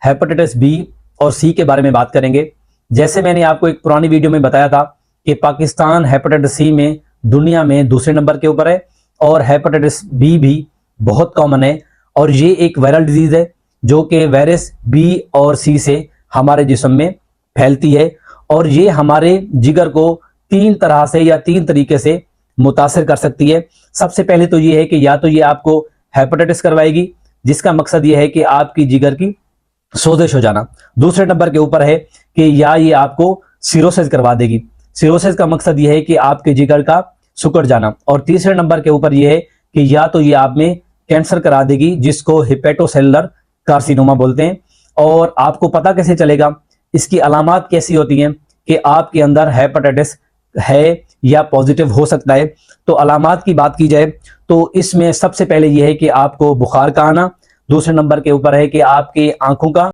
Hepatitis B और सी के बारे में बात करेंगे। जैसे मैंने आपको एक पुरानी वीडियो में बताया था कि पाकिस्तान हेपेटाइटिस सी में दुनिया में दूसरे नंबर के ऊपर है और हेपेटाइटिस बी भी बहुत कॉमन है और ये एक वायरल डिजीज है जो कि वायरस बी और सी से हमारे जिस्म में फैलती है और ये हमारे जिगर को 3 तरह से या 3 तरीके से मुतासिर कर सकती है। सबसे पहले तो ये है कि या तो ये आपको हेपेटाइटिस करवाएगी जिसका मकसद ये है कि आपकी जिगर की सोजिश हो जाना। दूसरे नंबर के ऊपर है कि या ये आपको सिरोसिस करवा देगी। सिरोसिस का मकसद ये है कि आपके जिगर का सिकुड़ जाना। और तीसरे नंबर के ऊपर ये है कि या तो ये आप में कैंसर करा देगी जिसको हेपेटोसेलुलर कार्सिनोमा बोलते हैं। और आपको पता कैसे चलेगा, इसकी अलामात कैसी होती हैं कि आपके अंदर हेपेटाइटिस है या पॉजिटिव हो सकता है। तो अलामात की बात की जाए तो इसमें सबसे पहले यह है कि आपको बुखार का आना, दूसरे नंबर के ऊपर है कि आपकी आंखों का